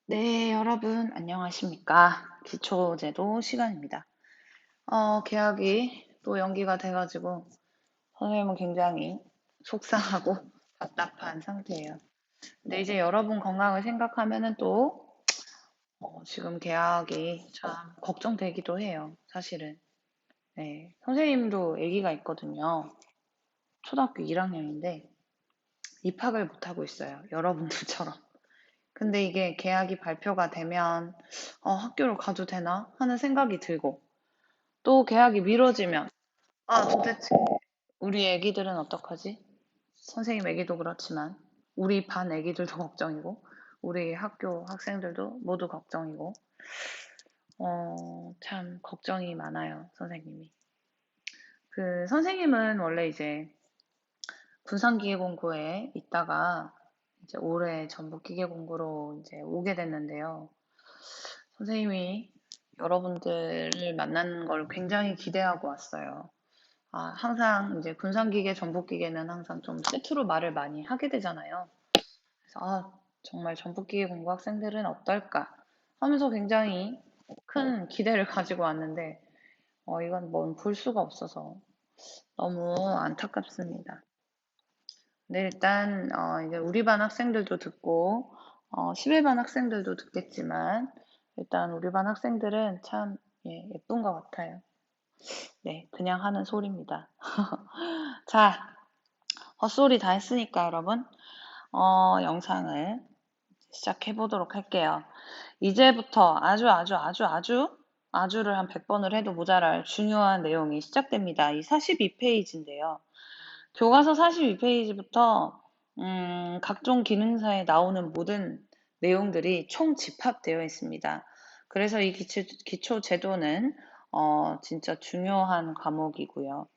네, 여러분, 안녕하십니까. 기초제도 시간입니다. 계약이 또 연기가 돼가지고, 선생님은 굉장히 속상하고 답답한 상태예요. 근데 이제 여러분 건강을 생각하면은 또, 지금 계약이 참 걱정되기도 해요, 사실은. 네, 선생님도 아기가 있거든요. 초등학교 1학년인데, 입학을 못하고 있어요. 여러분들처럼. 근데 이게 계약이 발표가 되면 학교를 가도 되나 하는 생각이 들고 또 계약이 미뤄지면 도대체 우리 애기들은 어떡하지? 선생님 애기도 그렇지만 우리 반 애기들도 걱정이고 우리 학교 학생들도 모두 걱정이고 참 걱정이 많아요, 선생님이. 그 선생님은 원래 이제 군산기계공고에 있다가 이제 올해 전북기계공고로 이제 오게 됐는데요. 선생님이 여러분들을 만나는 걸 굉장히 기대하고 왔어요. 항상 이제 군산기계, 전북기계는 항상 좀 세트로 말을 많이 하게 되잖아요. 그래서 정말 전북기계 공부 학생들은 어떨까 하면서 굉장히 큰 기대를 가지고 왔는데 이건 뭐 볼 수가 없어서 너무 안타깝습니다. 네, 일단 이제 우리 반 학생들도 듣고 11반 학생들도 듣겠지만 일단 우리 반 학생들은 참 예쁜 것 같아요. 네, 그냥 하는 소리입니다. 자, 헛소리 다 했으니까 여러분 영상을 시작해 보도록 할게요. 이제부터 아주를 한 100번을 해도 모자랄 중요한 내용이 시작됩니다. 이 42페이지인데요. 교과서 42페이지부터 각종 기능사에 나오는 모든 내용들이 총 집합되어 있습니다. 그래서 이 기초 제도는 진짜 중요한 과목이고요.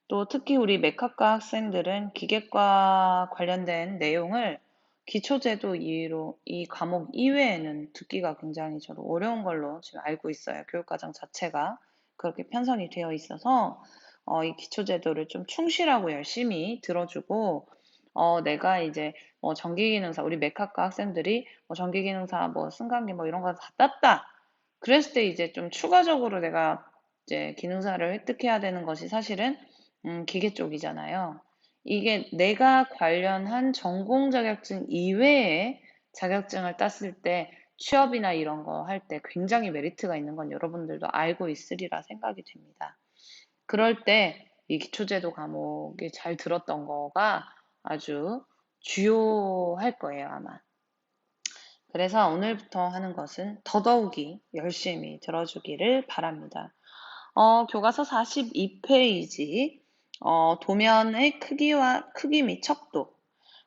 또 특히 우리 맥학과 학생들은 기계과 관련된 내용을 기초제도 이후로 이 과목 이외에는 듣기가 굉장히 저도 어려운 걸로 지금 알고 있어요. 교육과정 자체가 그렇게 편성이 되어 있어서 이 기초제도를 좀 충실하고 열심히 들어주고 내가 이제 뭐 전기기능사 우리 맥학과 학생들이 뭐 전기기능사 뭐 승강기 뭐 이런 거 다 땄다. 그랬을 때 이제 좀 추가적으로 내가 이제 기능사를 획득해야 되는 것이 사실은 기계 쪽이잖아요. 이게 내가 관련한 전공 자격증 이외에 자격증을 땄을 때 취업이나 이런 거 할 때 굉장히 메리트가 있는 건 여러분들도 알고 있으리라 생각이 됩니다. 그럴 때 이 기초제도 과목이 잘 들었던 거가 아주 주요할 거예요, 아마. 그래서 오늘부터 하는 것은 더더욱이 열심히 들어주기를 바랍니다. 교과서 42페이지, 도면의 크기 및 척도.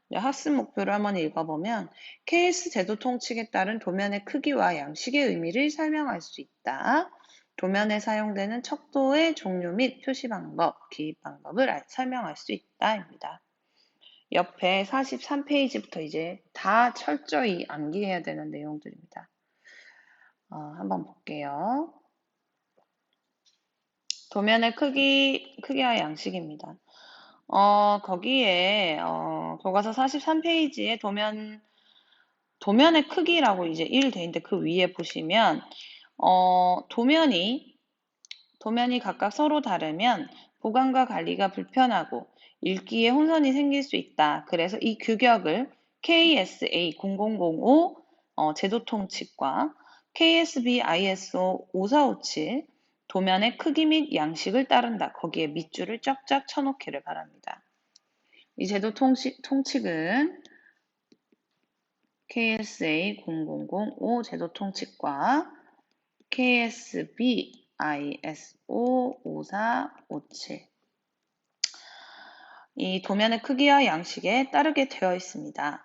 네, 학습 목표를 한번 읽어보면, KS 제도 통칙에 따른 도면의 크기와 양식의 의미를 설명할 수 있다. 도면에 사용되는 척도의 종류 및 표시 방법, 기입 방법을 설명할 수 있다입니다. 옆에 43페이지부터 이제 다 철저히 암기해야 되는 내용들입니다. 한번 볼게요. 도면의 크기와 양식입니다. 거기에, 교과서 43페이지에 도면의 크기라고 이제 1 돼 있는데 그 위에 보시면, 도면이 각각 서로 다르면 보관과 관리가 불편하고 읽기에 혼선이 생길 수 있다. 그래서 이 규격을 KSA 0005 제도 통칙과 KSB ISO 5457 도면의 크기 및 양식을 따른다. 거기에 밑줄을 쫙쫙 쳐놓기를 바랍니다. 이 제도 통칙은 KSA 0005 제도 통칙과 KSB ISO 5457 이 도면의 크기와 양식에 따르게 되어 있습니다.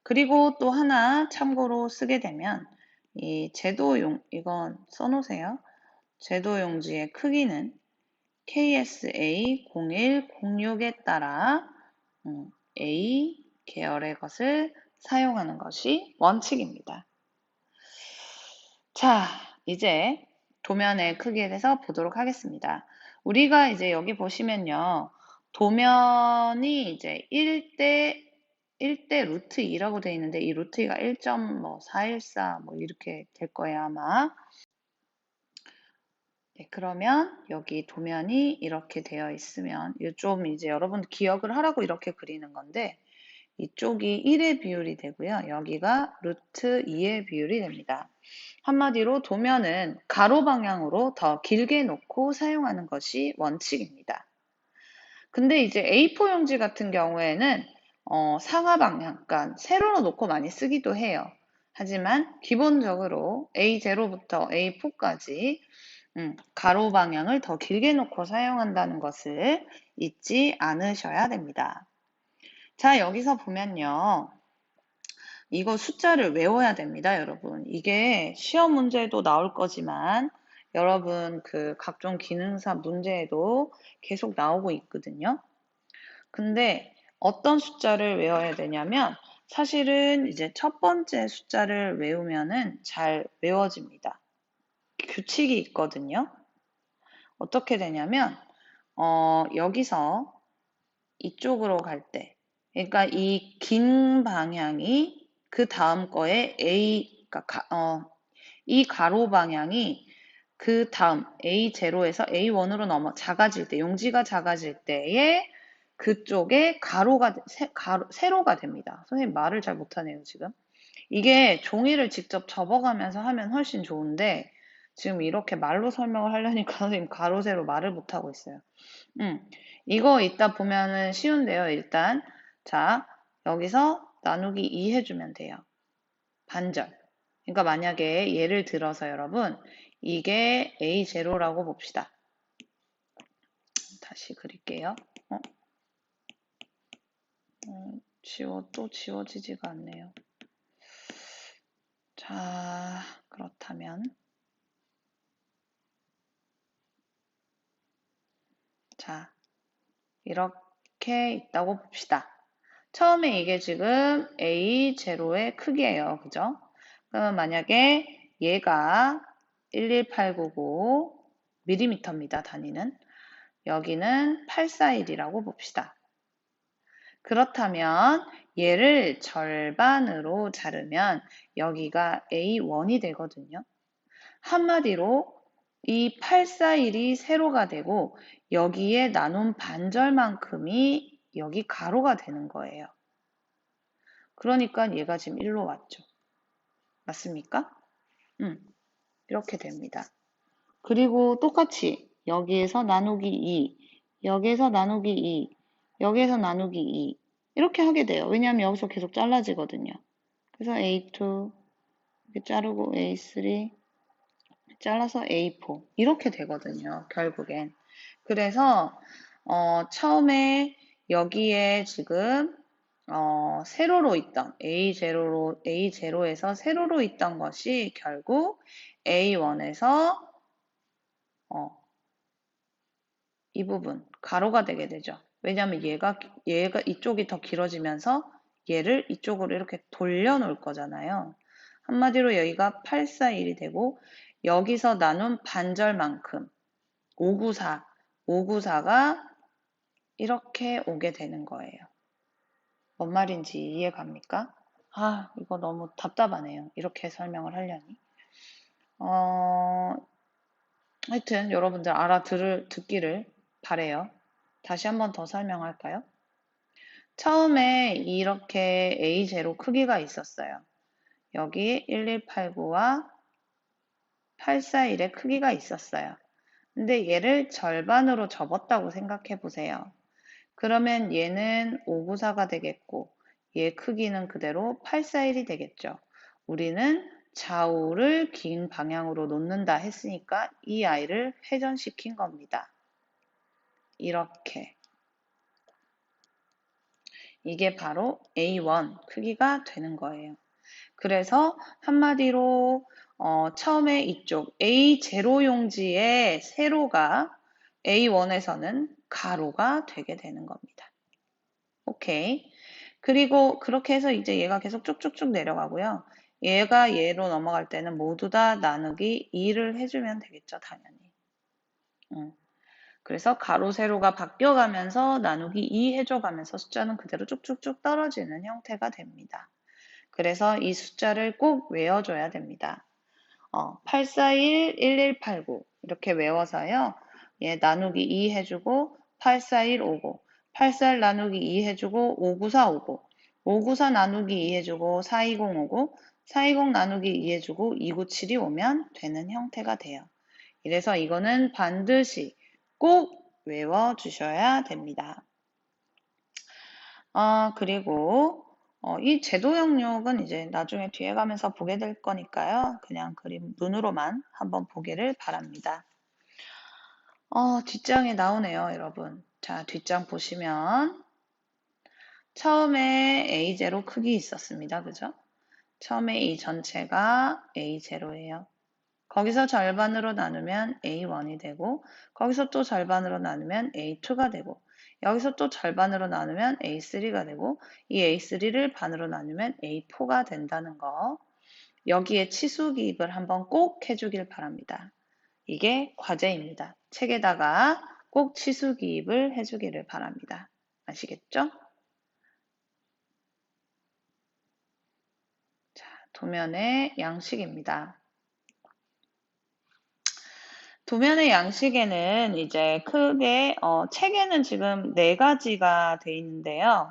그리고 또 하나 참고로 쓰게 되면 이 제도용 이건 써놓으세요. 제도용지의 크기는 KSA 0106에 따라 A 계열의 것을 사용하는 것이 원칙입니다. 자, 이제 도면의 크기에 대해서 보도록 하겠습니다. 우리가 이제 여기 보시면요. 도면이 이제 1대 1대 루트 2라고 되어 있는데 이 루트 2가 1.414 뭐 이렇게 될 거예요, 아마. 네, 그러면 여기 도면이 이렇게 되어 있으면 좀 이제 여러분 기억을 하라고 이렇게 그리는 건데 이쪽이 1의 비율이 되고요. 여기가 루트 2의 비율이 됩니다. 한마디로 도면은 가로 방향으로 더 길게 놓고 사용하는 것이 원칙입니다. 근데 이제 A4 용지 같은 경우에는 상하 방향, 그러니까 세로로 놓고 많이 쓰기도 해요. 하지만 기본적으로 A0부터 A4까지 가로 방향을 더 길게 놓고 사용한다는 것을 잊지 않으셔야 됩니다. 자, 여기서 보면요. 이거 숫자를 외워야 됩니다, 여러분. 이게 시험 문제도 나올 거지만 여러분 그 각종 기능사 문제에도 계속 나오고 있거든요. 근데 어떤 숫자를 외워야 되냐면 사실은 이제 첫 번째 숫자를 외우면은 잘 외워집니다. 규칙이 있거든요. 어떻게 되냐면 여기서 이쪽으로 갈 때, 그러니까 이 긴 방향이 그 다음 거에 그러니까 이 가로 방향이 그 다음 A0에서 A1으로 작아질 때, 용지가 작아질 때에 그쪽에 세로가 됩니다. 선생님 말을 잘 못하네요, 지금. 이게 종이를 직접 접어가면서 하면 훨씬 좋은데, 지금 이렇게 말로 설명을 하려니까 선생님 가로, 세로 말을 못하고 있어요. 이거 이따 보면은 쉬운데요, 일단. 자, 여기서 나누기 2 해주면 돼요. 반절. 그러니까 만약에 예를 들어서 여러분, 이게 A0라고 봅시다. 다시 그릴게요. 또 지워지지가 않네요. 자, 그렇다면. 자, 이렇게 있다고 봅시다. 처음에 이게 지금 A0의 크기예요. 그죠? 그러면 만약에 얘가 11899 mm입니다. 단위는. 여기는 841이라고 봅시다. 그렇다면 얘를 절반으로 자르면 여기가 A1이 되거든요. 한마디로 이 841이 세로가 되고 여기에 나눈 반절만큼이 여기 가로가 되는 거예요. 그러니까 얘가 지금 1로 왔죠. 맞습니까? 이렇게 됩니다. 그리고 똑같이 여기에서 나누기 2, 여기에서 나누기 2, 여기에서 나누기 2 이렇게 하게 돼요. 왜냐하면 여기서 계속 잘라지거든요. 그래서 A2 이렇게 자르고 A3 잘라서 A4 이렇게 되거든요. 결국엔. 그래서 처음에 여기에 지금 세로로 있던 A0에서 세로로 있던 것이 결국 A1에서 이 부분 가로가 되게 되죠. 왜냐하면 얘가 이쪽이 더 길어지면서 얘를 이쪽으로 이렇게 돌려놓을 거잖아요. 한마디로 여기가 841이 되고 여기서 나눈 반절만큼 594가 이렇게 오게 되는 거예요. 뭔 말인지 이해갑니까? 아, 이거 너무 답답하네요. 이렇게 설명을 하려니. 하여튼 여러분들 듣기를 바래요. 다시 한번 더 설명할까요? 처음에 이렇게 A0 크기가 있었어요. 여기 1189와 841의 크기가 있었어요. 근데 얘를 절반으로 접었다고 생각해 보세요. 그러면 얘는 594가 되겠고 얘 크기는 그대로 841이 되겠죠. 우리는 좌우를 긴 방향으로 놓는다 했으니까 이 아이를 회전시킨 겁니다. 이렇게. 이게 바로 A1 크기가 되는 거예요. 그래서 한마디로 처음에 이쪽 A0 용지의 세로가 A1에서는 가로가 되게 되는 겁니다. 오케이. 그리고 그렇게 해서 이제 얘가 계속 쭉쭉쭉 내려가고요. 얘가 얘로 넘어갈 때는 모두 다 나누기 2를 해주면 되겠죠, 당연히. 그래서 가로, 세로가 바뀌어가면서 나누기 2 해줘가면서 숫자는 그대로 쭉쭉쭉 떨어지는 형태가 됩니다. 그래서 이 숫자를 꼭 외워줘야 됩니다. 841, 1189 이렇게 외워서요. 예, 나누기 2 해주고 84159, 84 나누기 2 해주고 59459, 594 나누기 2 해주고 42059, 420 나누기 2 해주고 297이 오면 되는 형태가 돼요. 이래서 이거는 반드시 꼭 외워주셔야 됩니다. 그리고 이 제도 영역은 이제 나중에 뒤에 가면서 보게 될 거니까요. 그냥 그림 눈으로만 한번 보기를 바랍니다. 뒷장에 나오네요, 여러분. 자, 뒷장 보시면 처음에 A0 크기 있었습니다. 그죠? 처음에 이 전체가 A0예요. 거기서 절반으로 나누면 A1이 되고 거기서 또 절반으로 나누면 A2가 되고 여기서 또 절반으로 나누면 A3가 되고 이 A3를 반으로 나누면 A4가 된다는 거 여기에 치수기입을 한번 꼭 해주길 바랍니다. 이게 과제입니다. 책에다가 꼭 치수기입을 해주기를 바랍니다. 아시겠죠? 자, 도면의 양식입니다. 도면의 양식에는 이제 크게 책에는 지금 4가지가 돼 있는데요.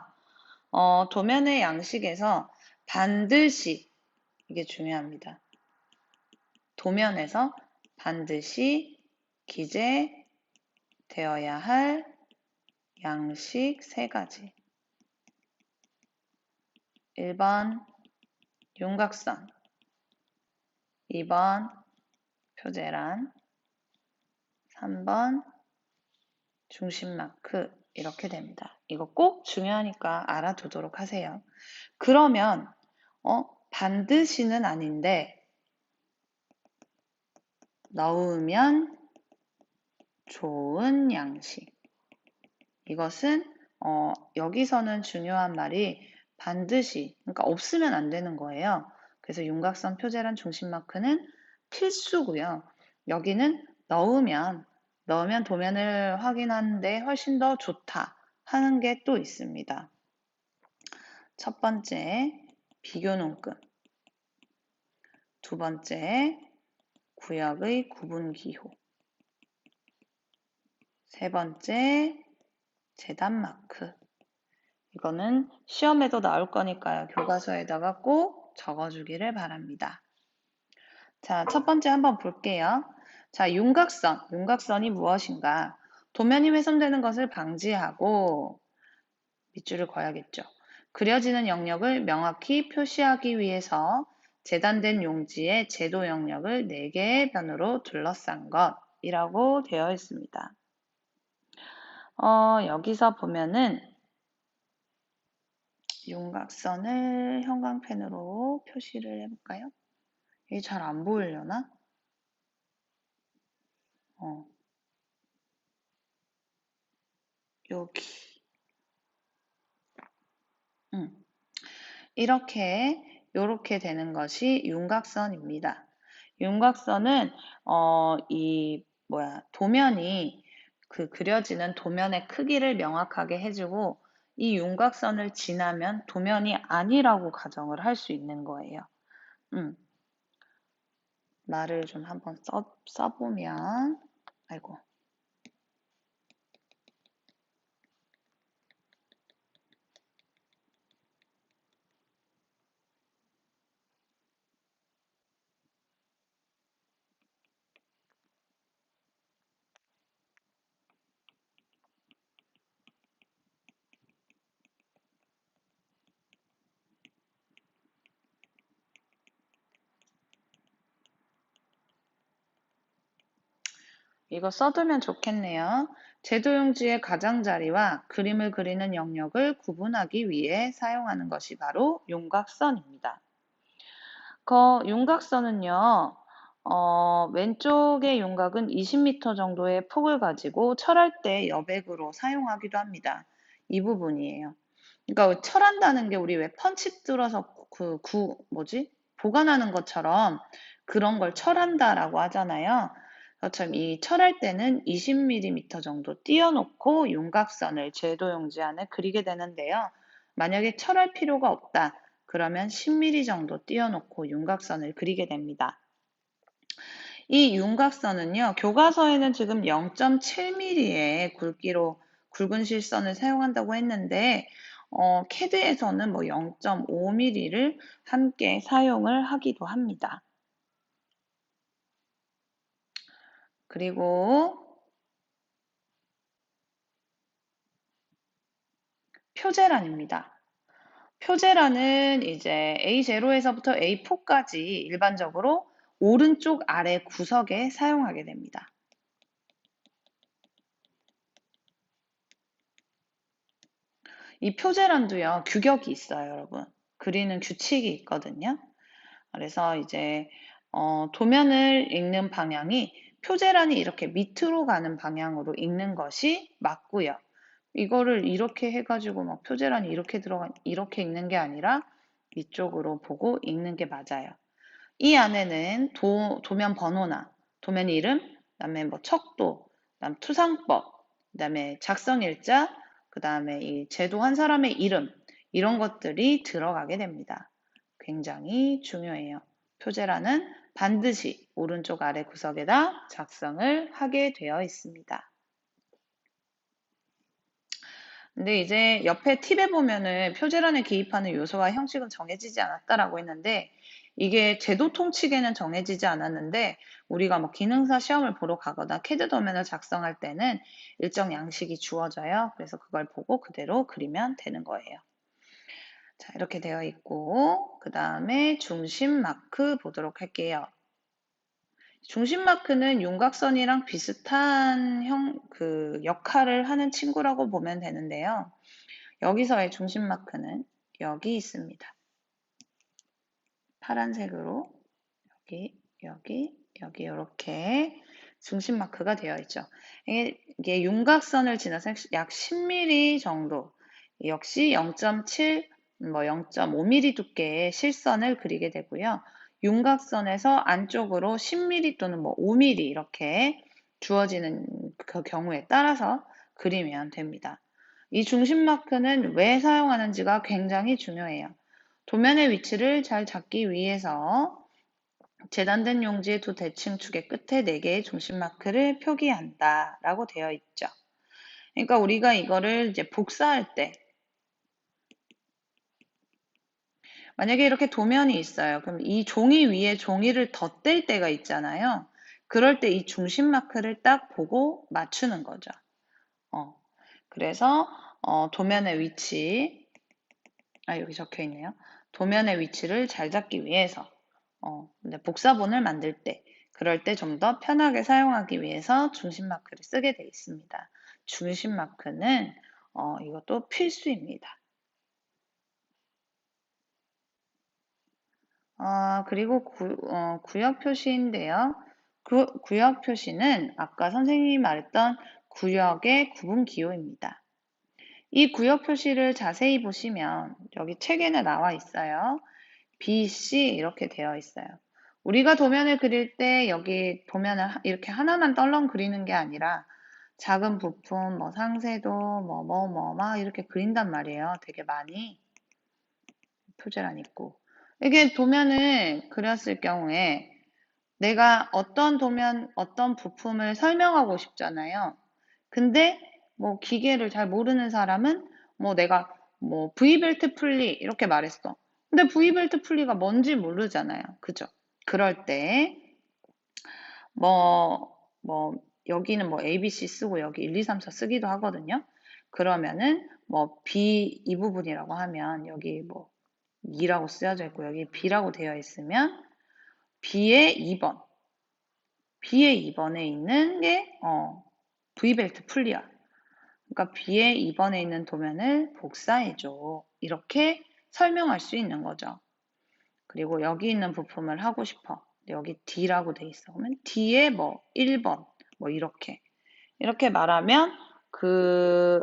도면의 양식에서 반드시 이게 중요합니다. 도면에서 반드시 기재되어야 할 양식 3가지. 1번 윤곽선, 2번 표제란, 3번 중심마크 이렇게 됩니다. 이거 꼭 중요하니까 알아두도록 하세요. 그러면 반드시는 아닌데 넣으면 좋은 양식. 이것은 여기서는 중요한 말이 반드시, 그러니까 없으면 안 되는 거예요. 그래서 윤곽선 표제란 중심마크는 필수고요. 여기는 넣으면 도면을 확인하는데 훨씬 더 좋다 하는 게 또 있습니다. 첫 번째, 비교 눈금. 두 번째, 구역의 구분 기호. 세 번째, 재단 마크. 이거는 시험에도 나올 거니까요. 교과서에다가 꼭 적어주기를 바랍니다. 자, 첫 번째 한번 볼게요. 자, 윤곽선. 윤곽선이 무엇인가? 도면이 훼손되는 것을 방지하고 밑줄을 그어야겠죠. 그려지는 영역을 명확히 표시하기 위해서 재단된 용지에 제도 영역을 4개의 변으로 둘러싼 것이라고 되어 있습니다. 여기서 보면은 윤곽선을 형광펜으로 표시를 해볼까요? 이게 잘 안 보이려나? 여기. 이렇게 되는 것이 윤곽선입니다. 윤곽선은 도면이 그려지는 도면의 크기를 명확하게 해주고 이 윤곽선을 지나면 도면이 아니라고 가정을 할 수 있는 거예요. 말을 좀 한번 써보면 아이고. 이거 써두면 좋겠네요. 제도용지의 가장자리와 그림을 그리는 영역을 구분하기 위해 사용하는 것이 바로 윤곽선입니다. 윤곽선은요, 왼쪽의 윤곽은 20m 정도의 폭을 가지고 철할 때 여백으로 사용하기도 합니다. 이 부분이에요. 그러니까 철한다는 게 우리 왜 펀치 뚫어서 보관하는 것처럼 그런 걸 철한다라고 하잖아요. 저처럼 이 철할 때는 20mm 정도 띄워놓고 윤곽선을 제도용지 안에 그리게 되는데요. 만약에 철할 필요가 없다. 그러면 10mm 정도 띄워놓고 윤곽선을 그리게 됩니다. 이 윤곽선은요, 교과서에는 지금 0.7mm의 굵기로 굵은 실선을 사용한다고 했는데, CAD에서는 뭐 0.5mm를 함께 사용을 하기도 합니다. 그리고 표제란입니다. 표제란은 이제 A0에서부터 A4까지 일반적으로 오른쪽 아래 구석에 사용하게 됩니다. 이 표제란도요, 규격이 있어요, 여러분. 그리는 규칙이 있거든요. 그래서 이제 도면을 읽는 방향이 표제란이 이렇게 밑으로 가는 방향으로 읽는 것이 맞고요. 이거를 이렇게 해가지고 막 표제란이 이렇게 읽는 게 아니라 이쪽으로 보고 읽는 게 맞아요. 이 안에는 도면 번호나 도면 이름, 그다음에 뭐 척도, 그다음 투상법, 그다음에 작성일자, 그다음에 이 제도한 사람의 이름 이런 것들이 들어가게 됩니다. 굉장히 중요해요. 표제란은 반드시 오른쪽 아래 구석에다 작성을 하게 되어 있습니다. 근데 이제 옆에 팁에 보면은 표제란에 기입하는 요소와 형식은 정해지지 않았다라고 했는데 이게 제도 통칙에는 정해지지 않았는데 우리가 뭐 기능사 시험을 보러 가거나 캐드 도면을 작성할 때는 일정 양식이 주어져요. 그래서 그걸 보고 그대로 그리면 되는 거예요. 자, 이렇게 되어 있고 그 다음에 중심 마크 보도록 할게요. 중심 마크는 윤곽선이랑 비슷한 역할을 하는 친구라고 보면 되는데요. 여기서의 중심 마크는 여기 있습니다. 파란색으로 여기 이렇게 중심 마크가 되어 있죠. 이게 윤곽선을 지나서 약 10mm 정도, 역시 0.7, 뭐 0.5mm 두께의 실선을 그리게 되고요. 윤곽선에서 안쪽으로 10mm 또는 뭐 5mm 이렇게 주어지는 그 경우에 따라서 그리면 됩니다. 이 중심 마크는 왜 사용하는지가 굉장히 중요해요. 도면의 위치를 잘 잡기 위해서 재단된 용지의 두 대칭축의 끝에 4개의 중심 마크를 표기한다 라고 되어 있죠. 그러니까 우리가 이거를 이제 복사할 때 만약에 이렇게 도면이 있어요. 그럼 이 종이 위에 종이를 덧댈 때가 있잖아요. 그럴 때 이 중심 마크를 딱 보고 맞추는 거죠. 그래서 도면의 위치, 여기 적혀 있네요. 도면의 위치를 잘 잡기 위해서 근데 복사본을 만들 때 그럴 때 좀 더 편하게 사용하기 위해서 중심 마크를 쓰게 되어 있습니다. 중심 마크는 이것도 필수입니다. 그리고 구역 표시인데요. 구역 표시는 아까 선생님이 말했던 구역의 구분 기호입니다. 이 구역 표시를 자세히 보시면 여기 책에는 나와 있어요. B, C 이렇게 되어 있어요. 우리가 도면을 그릴 때 여기 도면을 이렇게 하나만 떨렁 그리는 게 아니라 작은 부품, 뭐 상세도, 막 이렇게 그린단 말이에요. 되게 많이. 표제란 있고. 이게 도면을 그렸을 경우에 내가 어떤 도면, 어떤 부품을 설명하고 싶잖아요. 근데 뭐 기계를 잘 모르는 사람은 뭐 내가 뭐 V벨트 풀리 이렇게 말했어. 근데 V벨트 풀리가 뭔지 모르잖아요. 그죠? 그럴 때 뭐 여기는 뭐 ABC 쓰고 여기 1, 2, 3, 4 쓰기도 하거든요. 그러면은 뭐 B 이 부분이라고 하면 여기 뭐 2라고 쓰여져 있고 여기 B라고 되어 있으면 B의 2번 B의 2번에 있는 게 V벨트 풀리야. 그러니까 B의 2번에 있는 도면을 복사해줘. 이렇게 설명할 수 있는 거죠. 그리고 여기 있는 부품을 하고 싶어. 여기 D라고 돼 있어. 그러면 D의 뭐 1번 뭐 이렇게 말하면 그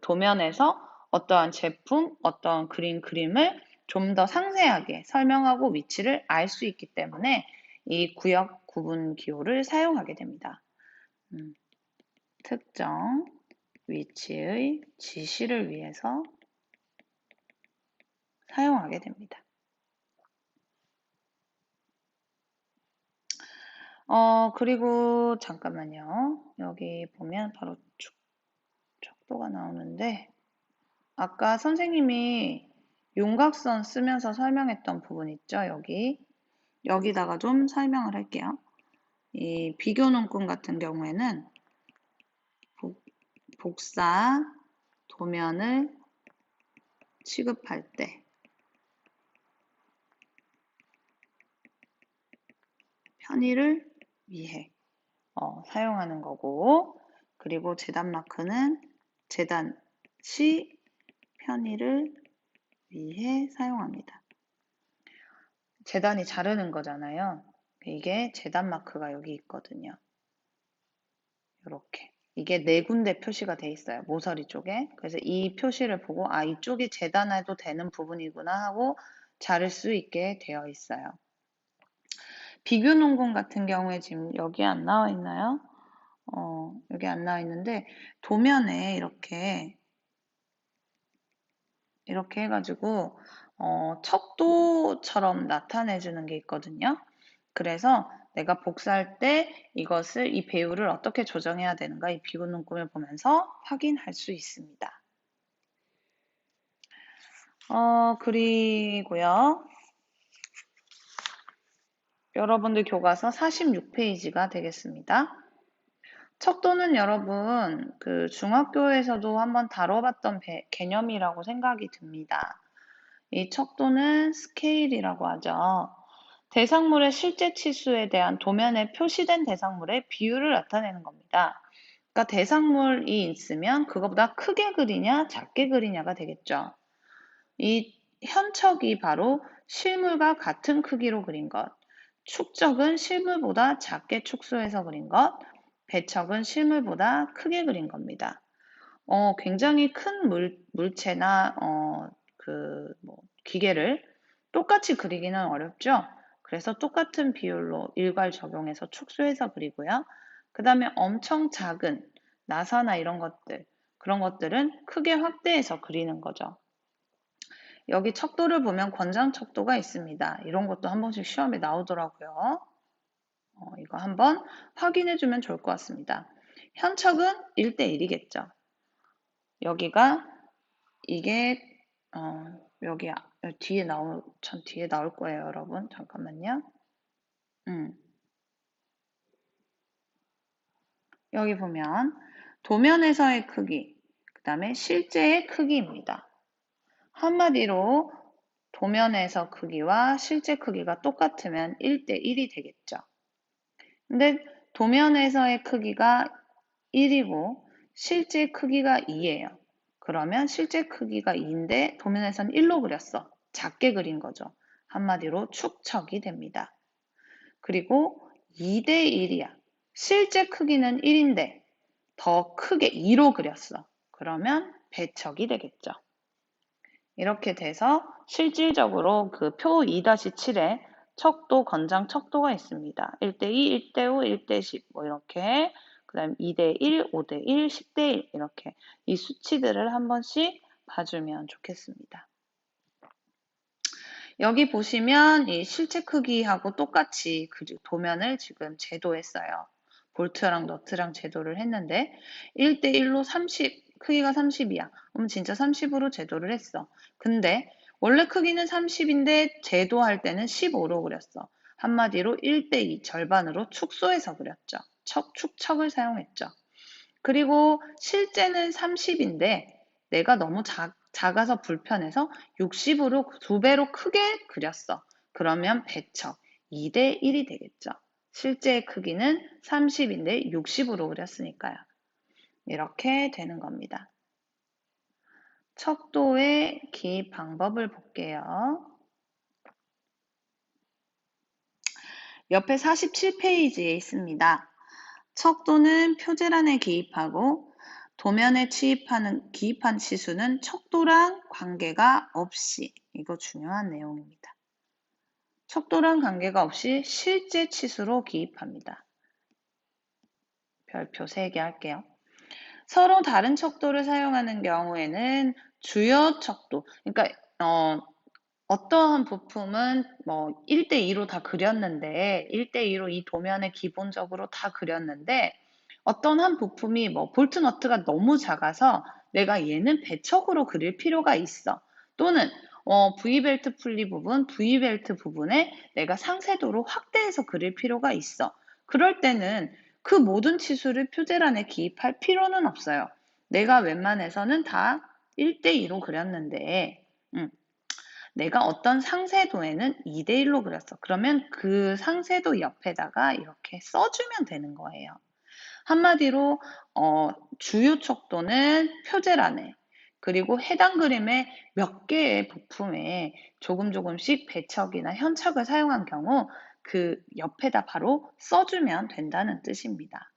도면에서 어떠한 제품, 어떠한 그림을 좀 더 상세하게 설명하고 위치를 알 수 있기 때문에 이 구분 기호를 사용하게 됩니다. 특정 위치의 지시를 위해서 사용하게 됩니다. 그리고 잠깐만요. 여기 보면 바로 척도가 나오는데 아까 선생님이 윤곽선 쓰면서 설명했던 부분 있죠? 여기다가 좀 설명을 할게요. 이 비교 논문 같은 경우에는 복사 도면을 취급할 때 편의를 위해 사용하는 거고, 그리고 재단 마크는 재단 시 편의를 위해 사용합니다. 재단이 자르는 거잖아요. 이게 재단 마크가 여기 있거든요. 이렇게. 이게 네 군데 표시가 돼 있어요. 모서리 쪽에. 그래서 이 표시를 보고 아, 이쪽이 재단해도 되는 부분이구나 하고 자를 수 있게 되어 있어요. 비교 논문 같은 경우에 지금 여기 안 나와 있나요? 여기 안 나와 있는데 도면에 이렇게 해가지고 척도처럼 나타내 주는 게 있거든요. 그래서 내가 복사할 때 이 배율을 어떻게 조정해야 되는가 이 비교 논문을 보면서 확인할 수 있습니다. 그리고요. 여러분들 교과서 46페이지가 되겠습니다. 척도는 여러분 그 중학교에서도 한번 다뤄봤던 개념이라고 생각이 듭니다. 이 척도는 스케일이라고 하죠. 대상물의 실제 치수에 대한 도면에 표시된 대상물의 비율을 나타내는 겁니다. 그러니까 대상물이 있으면 그거보다 크게 그리냐 작게 그리냐가 되겠죠. 이 현척이 바로 실물과 같은 크기로 그린 것, 축적은 실물보다 작게 축소해서 그린 것, 배척은 실물보다 크게 그린 겁니다. 굉장히 큰 물체나 기계를 똑같이 그리기는 어렵죠. 그래서 똑같은 비율로 일괄 적용해서 축소해서 그리고요. 그 다음에 엄청 작은 나사나 그런 것들은 크게 확대해서 그리는 거죠. 여기 척도를 보면 권장 척도가 있습니다. 이런 것도 한 번씩 시험에 나오더라고요. 이거 한번 확인해 주면 좋을 것 같습니다. 현척은 1대1이겠죠. 이게 여기 뒤에 나올 거예요, 여러분. 잠깐만요. 여기 보면 도면에서의 크기, 그 다음에 실제의 크기입니다. 한마디로 도면에서 크기와 실제 크기가 똑같으면 1대1이 되겠죠. 근데 도면에서의 크기가 1이고 실제 크기가 2예요. 그러면 실제 크기가 2인데 도면에서는 1로 그렸어. 작게 그린 거죠. 한마디로 축척이 됩니다. 그리고 2대1이야. 실제 크기는 1인데 더 크게 2로 그렸어. 그러면 배척이 되겠죠. 이렇게 돼서 실질적으로 그 표 2-7에 척도, 권장 척도가 있습니다. 1대2, 1대5, 1대10 뭐 이렇게 그 다음 2대1, 5대1, 10대1 이렇게 이 수치들을 한 번씩 봐주면 좋겠습니다. 여기 보시면 이 실체 크기하고 똑같이 그 도면을 지금 제도했어요. 볼트랑 너트랑 제도를 했는데 1대1로 30, 크기가 30이야. 그럼 진짜 30으로 제도를 했어. 근데 원래 크기는 30인데 제도할 때는 15로 그렸어. 한마디로 1대2 절반으로 축소해서 그렸죠. 축척을 사용했죠. 그리고 실제는 30인데 내가 너무 작아서 불편해서 60으로 2배로 크게 그렸어. 그러면 배척 2대1이 되겠죠. 실제의 크기는 30인데 60으로 그렸으니까요. 이렇게 되는 겁니다. 척도의 기입 방법을 볼게요. 옆에 47페이지에 있습니다. 척도는 표제란에 기입하고 도면에 기입한 치수는 척도랑 관계가 없이, 이거 중요한 내용입니다. 척도랑 관계가 없이 실제 치수로 기입합니다. 별표 3개 할게요. 서로 다른 척도를 사용하는 경우에는 주요 척도, 그러니까 어떠한 부품은 뭐 1대2로 다 그렸는데 1대2로 이 도면에 기본적으로 다 그렸는데 어떤 한 부품이 뭐 볼트 너트가 너무 작아서 내가 얘는 배척으로 그릴 필요가 있어. 또는 V벨트 풀리 부분, V벨트 부분에 내가 상세도로 확대해서 그릴 필요가 있어. 그럴 때는 그 모든 치수를 표제란에 기입할 필요는 없어요. 내가 웬만해서는 다 1대2로 그렸는데 내가 어떤 상세도에는 2대1로 그렸어. 그러면 그 상세도 옆에다가 이렇게 써주면 되는 거예요. 한마디로 주요 척도는 표제란에, 그리고 해당 그림의 몇 개의 부품에 조금씩 배척이나 현척을 사용한 경우 그 옆에다 바로 써주면 된다는 뜻입니다.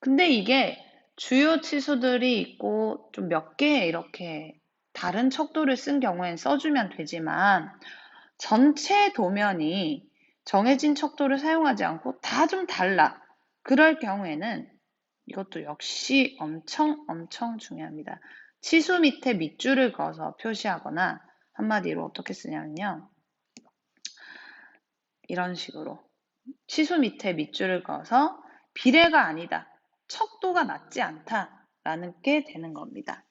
근데 이게 주요 치수들이 있고 좀 몇 개 이렇게 다른 척도를 쓴 경우엔 써주면 되지만 전체 도면이 정해진 척도를 사용하지 않고 다 좀 달라. 그럴 경우에는 이것도 역시 엄청 중요합니다. 치수 밑에 밑줄을 그어서 표시하거나 한마디로 어떻게 쓰냐면요. 이런 식으로 치수 밑에 밑줄을 그어서 비례가 아니다. 척도가 맞지 않다라는 게 되는 겁니다.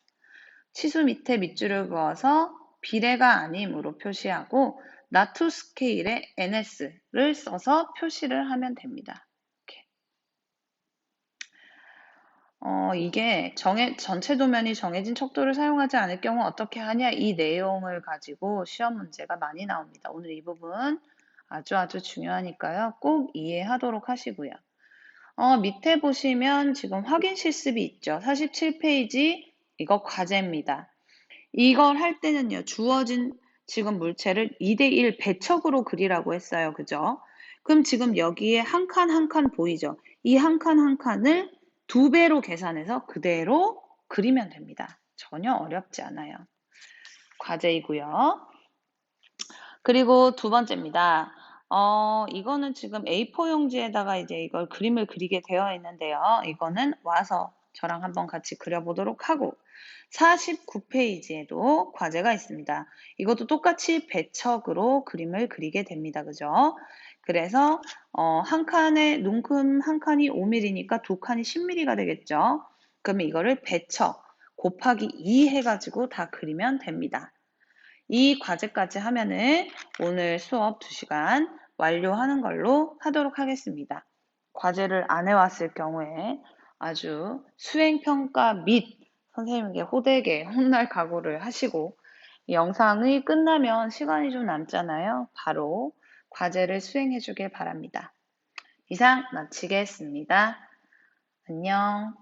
치수 밑에 밑줄을 그어서 비례가 아님으로 표시하고 나투 스케일에 NS를 써서 표시를 하면 됩니다. 이게 전체 도면이 정해진 척도를 사용하지 않을 경우 어떻게 하냐 이 내용을 가지고 시험 문제가 많이 나옵니다. 오늘 이 부분 아주 중요하니까요. 꼭 이해하도록 하시고요. 밑에 보시면 지금 확인 실습이 있죠. 47페이지 이거 과제입니다. 이걸 할 때는요. 주어진 지금 물체를 2대1 배척으로 그리라고 했어요. 그죠? 그럼 지금 여기에 한 칸 한 칸 보이죠? 이 한 칸 한 칸을 2배로 계산해서 그대로 그리면 됩니다. 전혀 어렵지 않아요. 과제이고요. 그리고 두 번째입니다. 이거는 지금 A4 용지에다가 이제 이걸 그림을 그리게 되어 있는데요. 이거는 와서 저랑 한번 같이 그려보도록 하고 49페이지에도 과제가 있습니다. 이것도 똑같이 배척으로 그림을 그리게 됩니다. 그죠? 그래서 한 칸에 눈금 한 칸이 5mm니까 두 칸이 10mm가 되겠죠? 그러면 이거를 배척 곱하기 2 해가지고 다 그리면 됩니다. 이 과제까지 하면은 오늘 수업 2시간 완료하는 걸로 하도록 하겠습니다. 과제를 안 해왔을 경우에 아주 수행평가 및 선생님에게 호되게 혼날 각오를 하시고 영상이 끝나면 시간이 좀 남잖아요. 바로 과제를 수행해 주길 바랍니다. 이상 마치겠습니다. 안녕.